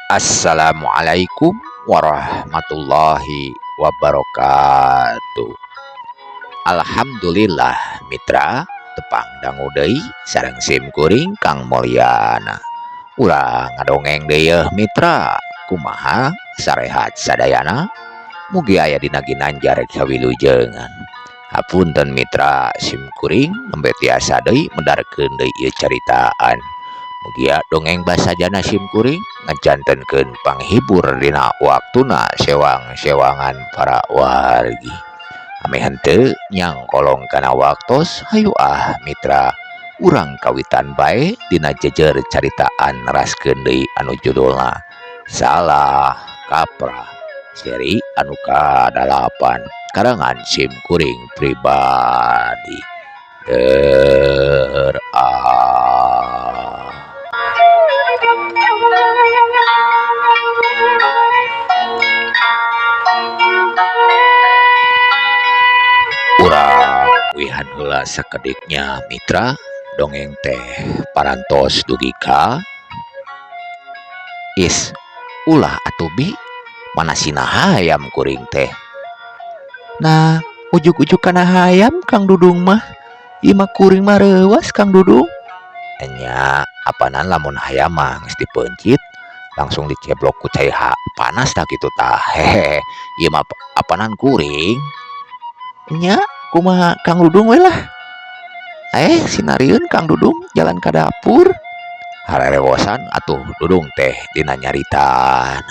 Assalamualaikum warahmatullahi wabarakatuh. Alhamdulillah mitra tepang dangu deui sareng sim kuring Kang Mulyana. Urang ngadongeng deui mitra, kumaha sarehat sadayana? Mugi aya dina ginanjar kawilujengan. Hapunten mitra sim kuring nembe tiasa deui mendarkeun deui ieu caritaan. Mugia dongeng basa jana sim kuring ngajantenkeun panghibur dina waktuna sewang-sewangan para wargi. Ame henteu nyang kolong kana waktos, hayu mitra urang kawitan bae dina jejer caritaan neraskeun deui anu judulna Salah Kaprah seri anu ka-8 karangan sim kuring pribadi. Urang wihan heula sakediknya mitra dongeng teh parantos dugi ka ulah atuh bi manasina hayam kuring teh. Nah ujuk-ujuk kana hayam Kang Dudung mah ieu mah kuring mah reuwas Kang Dudung. Enya apanan lamun hayam mah geus dipencit langsung diceblok ku cai panas tah kitu tah. Hehe ieu mah apanan kuring. Nya kumaha Kang Dudung we lah. Sinarieun Kang Dudung jalan ka dapur. Harerewosan atuh Dudung teh dina nyaritan.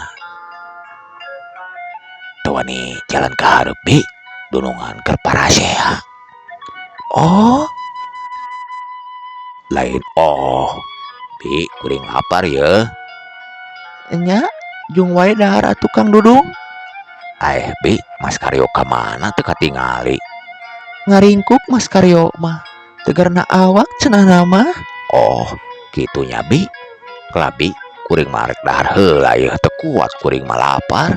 Teu wani jalan ka hareup bi, dunungan keur parasea. Oh. Lain bi kuring lapar ye. Nya jung wae dahar atuh Kang Dudung. Bi Mas Karyo ka mana teu katingali. Ngaringkuk Mas Karyo mah tegarna awak cenah mah. Oh kitunya bi kelabi kuring marek dahar heula yeuh teu kuat kuring mah lapar.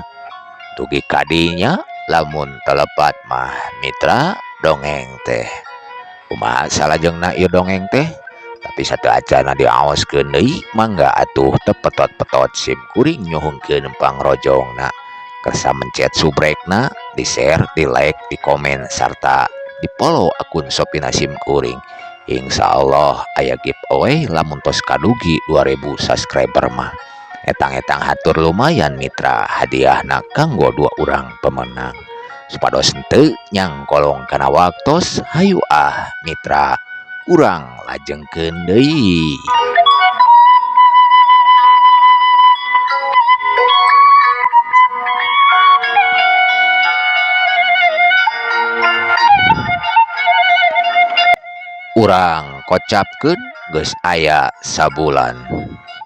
Dugi kadinya lamun telepat mah mitra dongeng teh kumaha salajengna ieu dongeng teh tapi sateacana diaoskeun deui mangga atuh teu petot-petot sim kuring nyuhungkeun pangrojongna. Kersa mencet subrekna, di share, di like, di komen, serta di follow akun Shopee Sim Kuring. Insya Allah aya giveaway lamun tos kadugi 2000 subscriber mah. Etang-etang hatur lumayan mitra hadiahna kanggo 2 urang pemenang. Supados henteu nyang kolong kana waktos, hayu mitra urang lajengkeun deui. Urang kocapkeun geus aya sabulan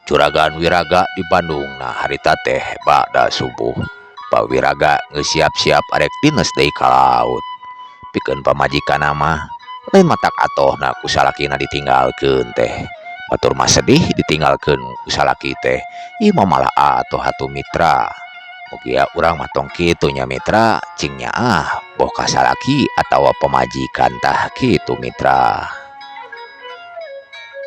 Juragan Wiraga di Bandung nah harita teh ba'da subuh. Pak Wiraga geus siap-siap arek dinas deui ka laut. Pikeun pamajikanna mah lain matak atohna ku salakina ditinggalkeun teh. Batur mah sedih ditinggalkeun ku salaki teh. Ieu mah malah atoh atuh mitra. Mugia urang mah tong kitu nya mitra, cingnya boh ka salaki atawa pamajikan tah kitu mitra.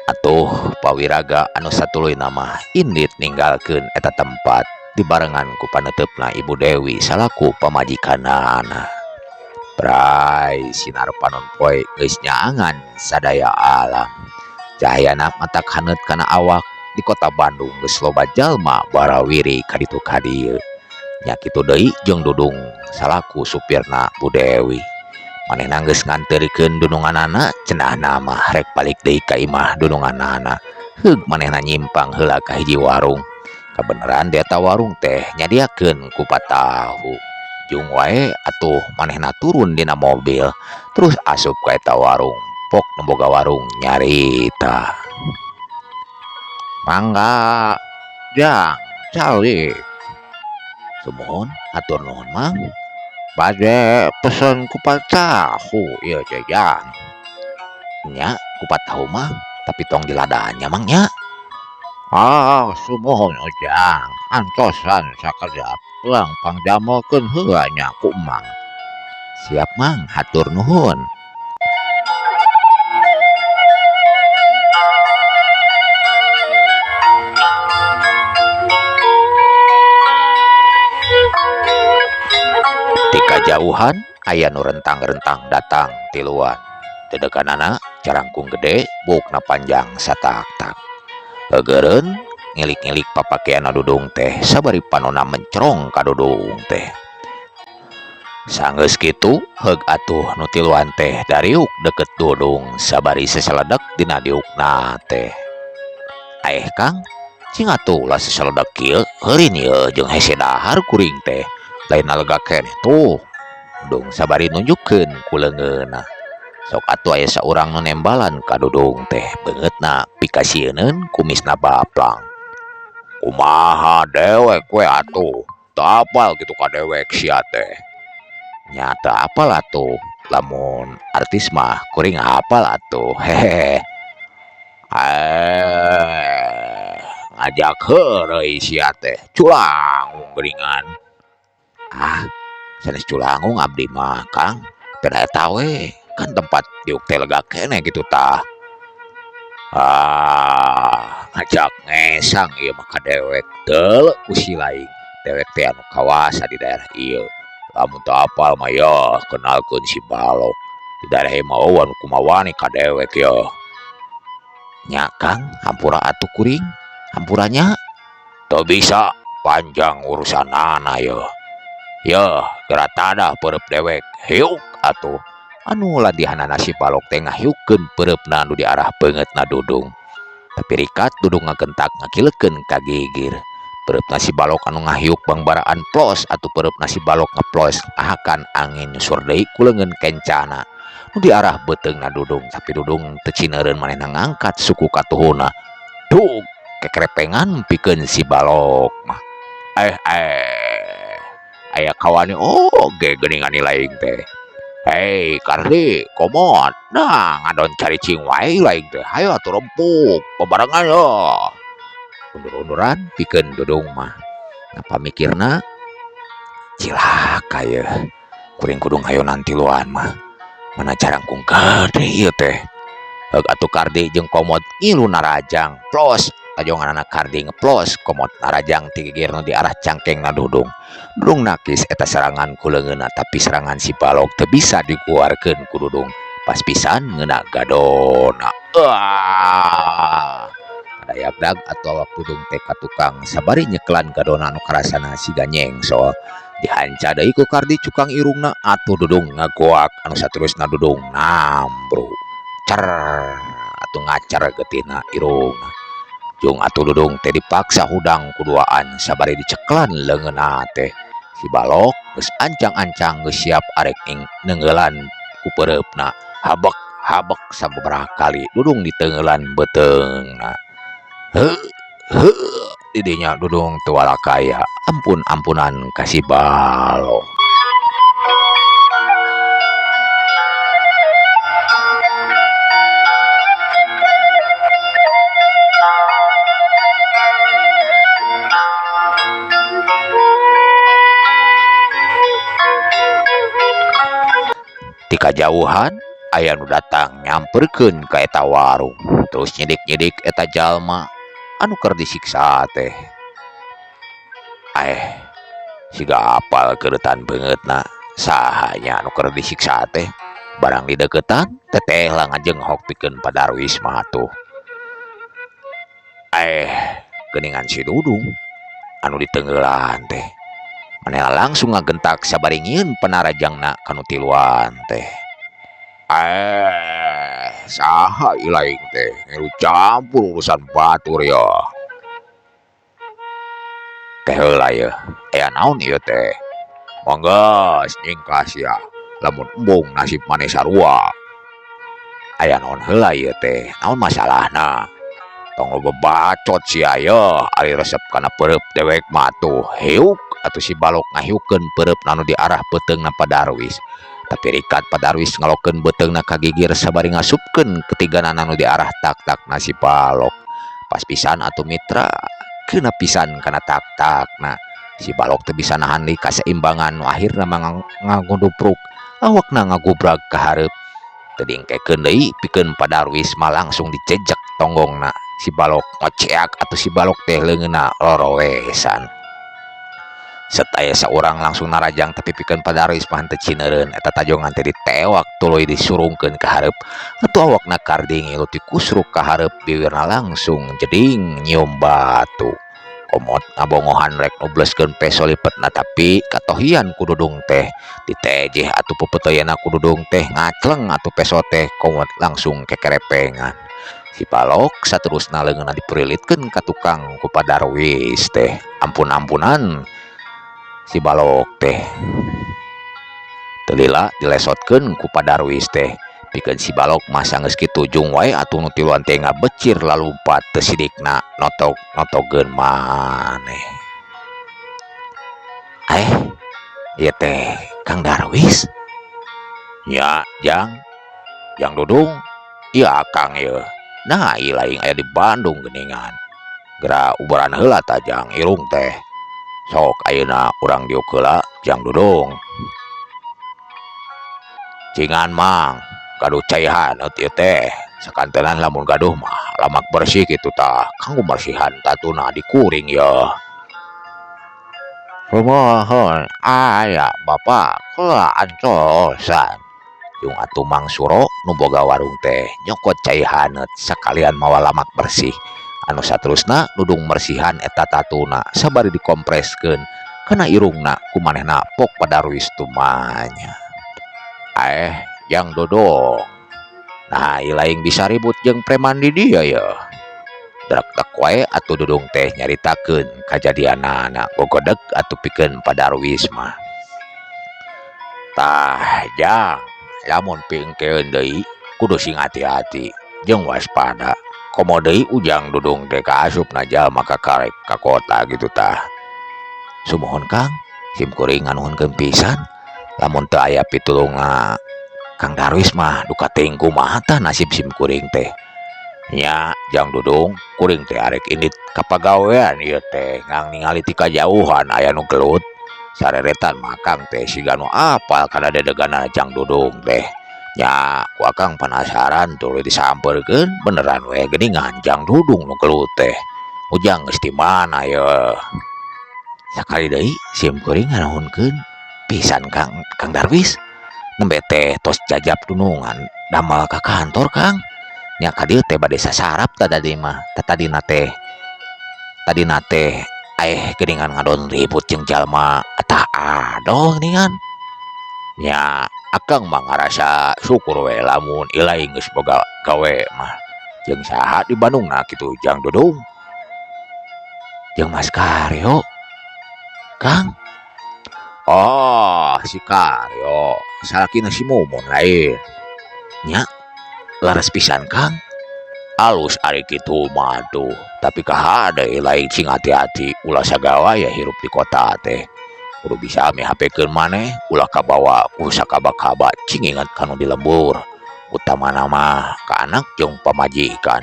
Atuh Pawiraga anu satuluy nama indit ninggalkeun eta tempat dibarengan ku paneteupna Ibu Dewi salaku pamajikanana. Bray sinar panon poe geus nyaangan sadaya alam. Cahayana matak haneut kana awak di kota Bandung geus loba jalma barawiri ka ditu ka dieu. Nya kitu deui jeung Dudung salaku supirna Bu Dewi. Manehna geus nganterikeun dununganana cenahna mah rek balik deui ka imah dununganana. Heug manehna nyimpang heula ka hiji warung. Kabeneran di eta warung teh nyadiakeun kupat tahu. Jung wae atuh manehna turun dina mobil terus asup ka eta warung. pok nemboga warung nyarita. Mangga jang calik sumuhun atur nuhun mang bade pesen kupat tahu ieu teh jang nya kupat tahu mah tapi tong diladanya mang nya. Sumuhun ujang antosan sakedap ulang pangdamelkeun heula nya ku emang. Siap mang hatur nuhun. Ti kajauhan aya nu rentang-rentang datang tiluan. Dedekanana carangkung gede bukna panjang satak-tak. Heugereun ngilik-ngilik papakeana dudung teh sabari panonna mencerong ka dudung teh. Sanggeus kitu heug atuh nu tiluan teh dariuk deket dudung sabari seseledak dina diukna teh. Aeh Kang, cing atuh lah seseledak kieu heureun ieu jeung hese dahar kuring teh. Lain lega keneh tuh. Dudung sabari nunjukkeun ku leungeunna. Sok atuh aya saurang nu nembalan ka dudung teh beungeutna pikasieun kumisna baplang. Kumaha dewek we atuh? Teu apal kitu ka dewek sia teh. Nya teu apal atuh. Lamun artis mah kuring apal atuh. Hehe. Ngajak heureuy sia teh. Culang geuningan. Sanes culangung abdi mah Kang. Teu eta we. Kan tempat diuk teh lega keneh gitu tah. Ngajak ngesang ieu mah ka dewek teu ku si laing. Dewek teh anu kawasa di daerah ieu. Lamun teu apal mah yeuh kenalkeun si balok. Di daerah ieu mah eueuh anu kumawani ka dewek yeuh. Nya Kang, hampura atuh kuring. Hampuranya teu bisa panjang urusanana yeuh. Yeuh, geura tadah peureup dewek. Hiuk atuh. Anu ladihanana si balok teh ngahiukeun peureupeuna anu diarah beungeutna dudung. Tapi rikat dudung ngagentak ngakileukeun ka gigir. Peureupeuna si balok anu ngahiuk bangbaraan plos atuh peureupeuna si balok ngeplos ahakan angin nyusur deui ku leungeun kencana. Nu diarah beuteungna dudung, tapi dudung teu cineureun manehna ngangkat suku katuhuna. Dug, kekerepengan pikeun si balok mah. Aya kawane oge geuningan laing teh. Hei Kardi, komot. Nah, ngadon cari cing wae laing teh. Hayo atuh rempuk, bebarengan yo. Undur-unduran pikeun dudung mah. Napa mikirna? Cilaka yeuh. Kuring kudu ngayonan tiluan mah. Mana carangkung gede ieu teh. Heug atuh Kardi jeung komot ngilu narajang. Plos, tajonganna Kardi ngeplos komot narajang ti gigir nu diarah cangkengna dudung. Dudung nakis eta serangan ku leungeunna tapi serangan si balok teu bisa dikeluarkeun ku dudung. Pas pisan ngeuna gadona. Kadayagdag atuh awak dudung teh ka tukang sabari nyeklan gadona anu karasana siga nyengsol. Dihanca deui ku Kardi cukang irungna atuh dudung ngagoak anu saterusna dudung nambru. Cer atuh ngacer geutina irungna. Jung atuh dudung teh dipaksa hudang kuduaan sabari diceklan leungeunna teh. Si balok geus ancang-ancang geus siap arek neunggelan ku peureupeuna. Habek sababaraha kali dudung diteunggelan beuteungna. Didinya dudung teu walakaya. Ampun-ampunan ka si balok. Ti kajauhan aya nu datang nyamperkeun ka eta warung. Terus nyidik-nyidik eta jalma anu keur disiksa teh. Siga apal keuretan beungeutna. Saha nya anu keur disiksa teh? Barang di deukeutan teteh lah ngajenghok pikeun padarwis mah atuh. Geuningan si dudung anu diteunggelan teh. Manehna langsung ngagentak sabari ngieun panarajangna kanu tiluan teh. Saha ieu laing teh ngilu campur urusan batur ya. Teh heula yeuh. Aya naon ieu teh? Mangga nyingkas ya. Lamun embung nasib maneh sarua. aya naon heula ieu teh naon masalahna tong lo bebacot si aya ari resep kana pereup dewek mah atuh heuk atuh si balok ngahiukeun pereup nanu di arah beteungna Padarwis tapi rikat Padarwis ngalokeun beteungna ka gigir sabari ngasupkeun ketigana nanu di arah tak-takna si balok pas pisan atuh mitra keuna pisan kana tak-takna si balok teu bisa nahan deui kaseimbangan nu akhirna ngagudupruk awakna ngagubrag ka hareup teu diengkekeun deui pikeun Padarwis mah langsung dicejek tonggongna si balok ngoceak atau si balok teh leungeunna lorowesan sataya saurang langsung narajang tapi pikeun Padarwis mah teu cineureun eta tajongan teh ditewak tuluy disurungkeun ka hareup atuh awakna karding ieu dikusruk ka hareup bibirna langsung jeding nyium batu komot ngabongohan rek nubleskeun peso lipetna tapi katohian ku dudung teh ditejeh atuh pepeuteuyana ku dudung teh ngacleng atuh peso teh komot langsung kekerepengan si balok saterusna leungeunna diperilitkeun ka tukang ku Padarwis teh ampun-ampunan si balok teh teu lila dilesotkeun ku Padarwis teh pikeun si balok mah sanggeus kitu jung wae atuh nu tiluan teh ngabecir lalumpat teu sidikna notogeun maneh ieu teh Kang Darwis nya Jang Dudung iya Kang ieu nah ieu laing aya di Bandung geuningan geura ubaran heula ta Jang irung teh sok ayeuna urang diuk heula Jang Dudung cingan mang gaduh caihan ieu teh sakantenan lamun gaduh mah lamak bersih kitu tah kanggo marsihan tatuna dikuring ya rumohon aya bapak kula ancosan jeung atuh Mang Suro nu boga warung teh nyokot cai haneut sakalian mawa lamak bersih anu saterusna nudung mersihan eta tatuna sabari dikompreskeun kana irungna kumanehna pok Padarwis tumanya Jang Dodong nah ieu laing bisa ribut jeung preman di dieu ya drak-dak wae atuh Dudung teh nyaritakeun kajadianana gogodeg atuh pikeun Padarwis mah tah Jang lamun pingkeun deui kudu sing hati-hati jeung waspada komo deui ujang Dudung teh kaasupna jalma kakarek ka kota gitu tah sumuhun Kang sim kuring nganuhunkeun pisan lamun teu aya pitulungna Kang Darwis mah duka teuing kumaha tah nasib sim kuring teh nya Jang Dudung kuring teh arek indit kapagawean ieu teh ngang ningali ti kajauhan aya nu gelut sareretan mah Kang teh siga nu apal kana dedegana Jang Dudung teh nya ku akang penasaran tuluy disampeurkeun beneran we geuningan Jang Dudung nu gelut teh ujang geus di mana ye sakali deui sim kuring nganuhunkeun pisan Kang Darwis nembe teh tos jajab dunungan damel ka kantor Kang nya ka dieu teh bade sasarap tadi mah tadina teh geuningan ngadon ribut jeung jalma tah adoh geuningan nya akang mah ngarasa syukur we lamun ilaing geus boga gawe mah jeung saha di Bandungna kitu Jang Dudung jeung Mas Karyo Kang oh si Karyo salakina si Mumun lain nya laras pisan Kang alus ari kitu mah tuh tapi kahade lain sing hati-hati ulah sagawa ya hirup di kota teh kudu bisa ame hapekeun maneh ulah kabawa ku sakaba-kaba cing ingat kanu di lembur utamana mah ka anak jeung pamajikan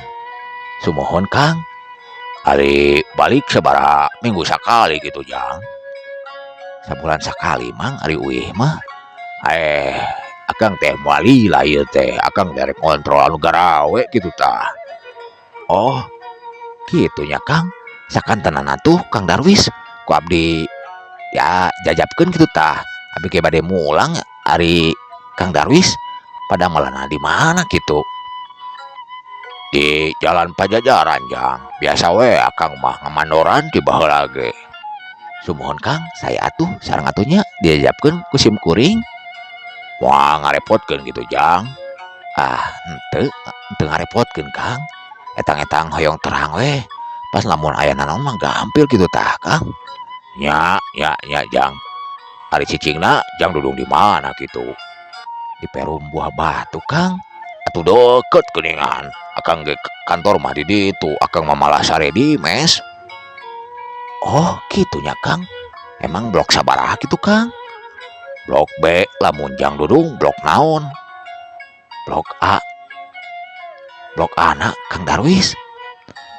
sumohon Kang ari balik sabaraha minggu sakali gitu Jang sabulan sakali mang ari uih mah akang teh moali lah ieu teh akang derek ngontrol anu garawe kitu tah oh kitu nya Kang sakantenana tuh Kang Darwis ku abdi ya jajabkeun kitu tah abdi ge bade mulang ari Kang Darwis pada malana di mana kitu di Jalan Pajajaran Jang biasa we akang mah ngamandoran ti baheula ge sumuhun Kang saya atuh sareng atunya diajabkeun ku sim kuring wah ngarepotkeun gitu Jang henteu ngarepotkeun Kang etang-etang hoyong terang we pas lamun aya naon mah gampil gitu tah Kang nya Jang ari cicingna Jang Dudung di mana gitu di Perum Buah Batu Kang atuh deket geningan akang ge kantor mah di ditu akang mah malah sare di mes. Oh gitunya Kang, emang blok sabaraha gitu Kang? Blok B lamun Jang Dudung blok naon? Blok A. Blok A na Kang Darwis.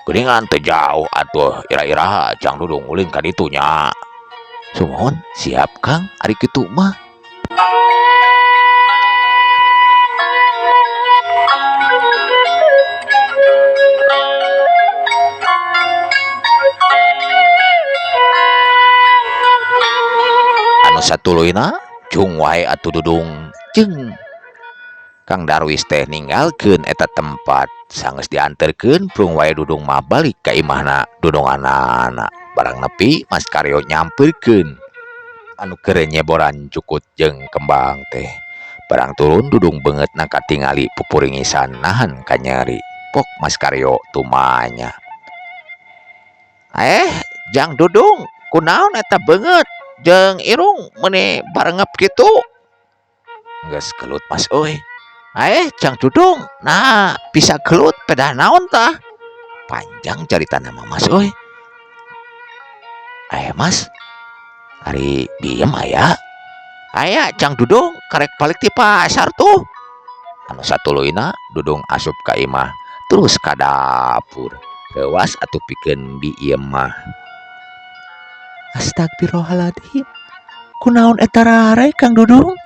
Geningan teu jauh atuh ira-iraha Jang Dudung ulin ka ditu nya. Sumohon siap Kang ari kitu mah. Anu satuluina cung wae atuh Dudung jeung Kang Darwis teh ninggalkeun eta tempat sanggeus dianterkeun prung wae Dudung mah balik ka imahna Dudunganana. Barang nepi Mas Karyo nyampeurkeun anu keur nyeboran cukut jeung kembang teh. Barang turun Dudung beungeutna katingali pupuringisan nahan ka nyeri. Pok Mas Karyo tumanya. Jang Dudung, kunaon eta beungeut jeung irung meuni barengep kitu? Geus kelut Mas euy. Jang Dudung, nah bisa gelut pedah naon tah? Panjang carita nama Mas euy. Mas, hari diem aya. Aya Jang Dudung karek balik ti pasar tuh. Anu satuluina Dudung asup ka imah terus ka dapur. Leuwas atuh pikeun di ieu mah. Astagfirullahaladzim. Kunaon eta rare Kang Dudung?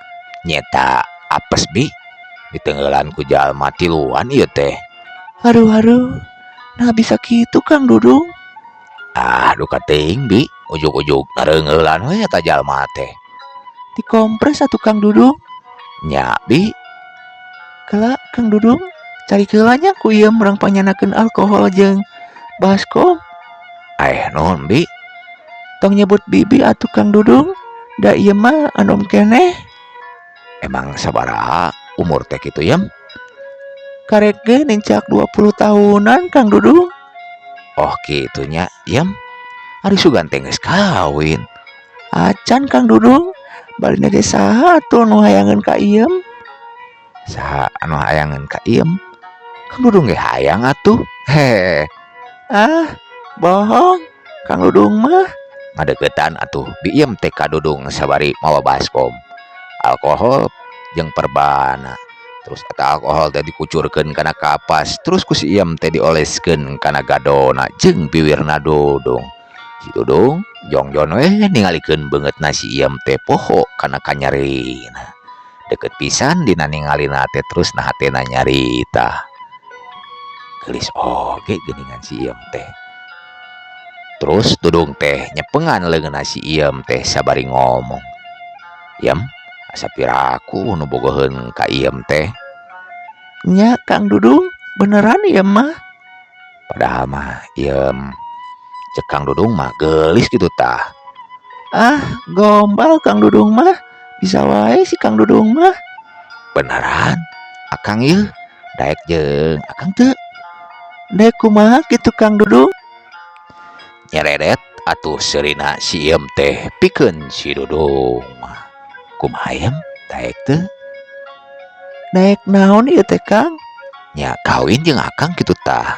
Nyeta apes bi. Ditenggelan ku jalma tiluan ieu teh. Aduh, nah bisa gitu Kang Dudung. Aduh kating bi, ujug-ujug nareungeulan we eta jalma teh. Dikompres atuh Kang Dudung. Nya bi. Kela Kang Dudung, cari keulanya ku ieu murang panyanakeun alkohol jeung baskom. Naon bi? Tong nyebut bibi atuh Kang Dudung. Da ieu mah anom keneh. Emang sabaraha umur teh kitu yam? Karek ge nencak 20 tahunan Kang Dudung. Oh kitunya yam. Ari sugan teh geus kawin. Acan Kang Dudung, balina ge saha atuh nu hayangeun ka iem? Saha anu hayangeun ka iem? Kang Dudung ge hayang atuh. Bohong. Kang Dudung mah ngadeuketan atuh bi iem teh ka Dudung sabari mawa baskom. Alkohol jeung perbana. Terus eta alkohol teh dikucurkeun kana kapas, terus ku si iem teh dioleskeun kana gadona jeung bibirna Dudung. Si Dudung jongjon we ningalikeun beungeutna si iem teh poho kana kanyarina. Deket pisan dina ningalina teh terus nah hatena nyarita. Geulis oge geuningan si iem teh. Terus Dudung teh nyepengan leungeunna si iem teh sabari ngomong. Iem, asa piraku nu bogoheun ka iem teh? Nya Kang Dudung, beneran iem mah? Padahal mah iem cek Kang Dudung mah geulis gitu tah. Gombal Kang Dudung mah. Bisa wae si Kang Dudung mah. Beneran? Akang ieu daek jeung akang teu? Daek kumaha kitu Kang Dudung? Nyeredet atuh seurina si iem teh pikeun si Dudung mah. Kumaha iem daek teu? Daek naon ieu teh Kang? Nya kawin jeung akang kitu tah.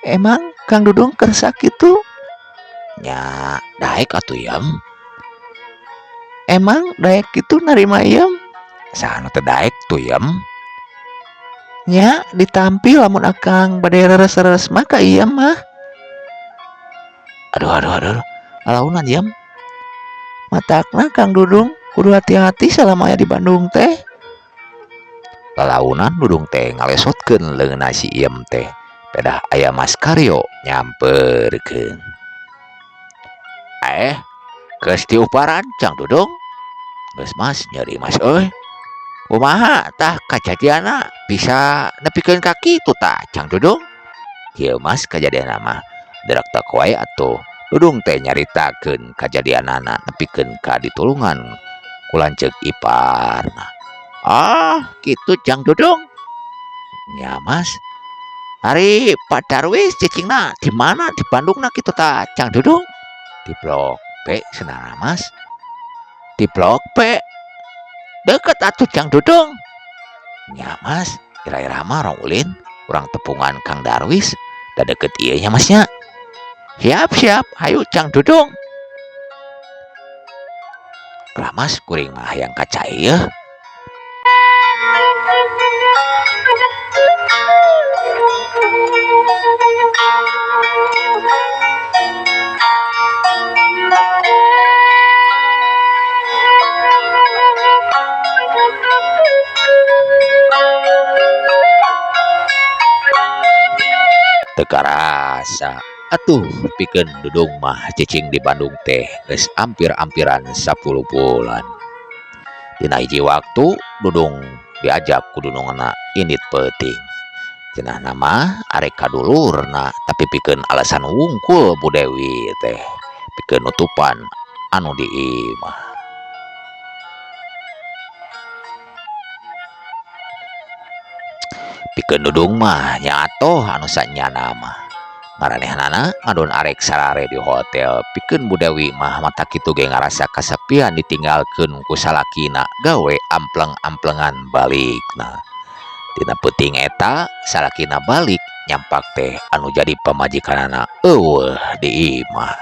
Emang Kang Dudung kersa kitu? Nya daek atuh iem. Emang daek kitu narima iem? Saha nu teu daek tuh iem? Nya ditampi lamun akang bade reres-reres mah ka iem mah. Aduh. Alaunan iem. Matakna Kang Dudung kudu hati-hati selama aya di Bandung teh. Lalaunan Dudung teh ngalesotkeun leungeunna si iem teh. Pedah aya Mas Karyo nyamperkeun. Geus diuparan Jang Dudung? Geus Mas, nyeri Mas euy. Kumaha tah kajadianna bisa nepikeun ka kitu tah Jang Dudung? Ieu Mas kajadianna mah derak tak wae atuh. Dudung teh nyaritakeun kajadianana nepikeun ka ditulungan ku lanceuk iparna. Kitu Jang Dudung. Nya Mas. Hari Pak Darwis cicingna di mana di Bandungna kitu tah Jang Dudung? Di Blok B cenah Mas. Di Blok B. Deket atuh Jang Dudung. Nya Mas, ira-ira mah rong ulin urang tepungan Kang Darwis da deket ieu nya Masnya. Siap, hayu Cang Dudung. Lah Mas kuring mah hayang kaca ieu. Teu karasa. Atuh pikeun Dudung mah cicing di Bandung teh geus ampir-ampiran 10 bulan. Dina hiji waktu Dudung diajak ku dunungna indit peuting. Cenah nama arek kadulurna tapi pikeun alasan wungkul Bu Dewi teh pikeun nutupan anu di imah. Pikeun Dudung mah nyato anu sanyana mah maranehanana ngadon arek sarare di hotel pikeun Bu Dewi mah mata kitu ge ngarasa kasepian ditinggalkeun ku salakina gawe ampleng-amplengan balikna. Dina peuting eta salakina balik nyampak teh anu jadi pamajikanana eueuh di imah.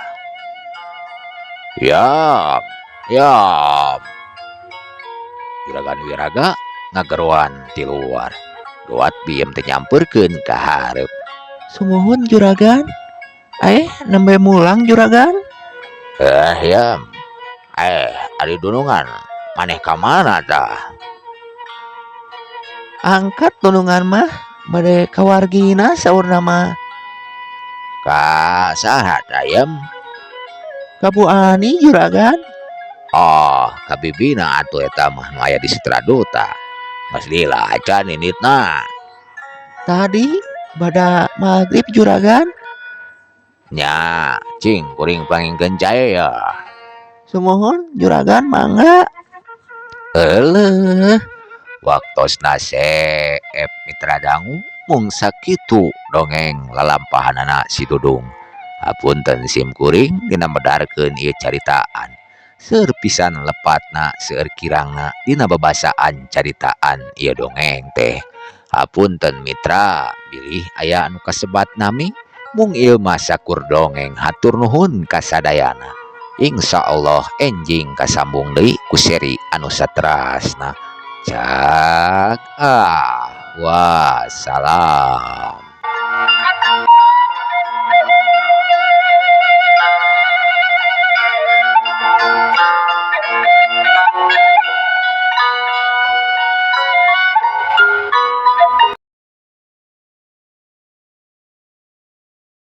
Yam, yam. Juragan Wiraga ngageruan ti luar. Gawat biem teh nyamperkeun ka hareup. Sumuhun juragan. Nembe mulang juragan. Yam. Ari dunungan. Maneh ka mana tah? Angkat dunungan mah bade kawargina saurna mah. Ka saha Yam? Ka Bu Ani juragan. Oh, ka bibina atuh eta mah nu aya di Sitradota. Mas lila acan ninitna. Tadi bada maghrib juragan. Nya, cing kuring pangingkeun cae ya. Sumuhun juragan mangga. Eueuh, waktosna Seep Mitra Dangu mung sakitu dongeng lalampahanana si Dudung. Hapunten sim kuring dina medarkeun ieu caritaan. Seueur pisan lepatna seueur kirangna dina babasaan caritaan ieu dongeng teh. Hapunten mitra, bilih aya anu kasebat nami mung ieu mah sakur dongeng hatur nuhun kasadayana. Insyaallah enjing kasambung deui ku seri anu saterasna. Cak wassalam.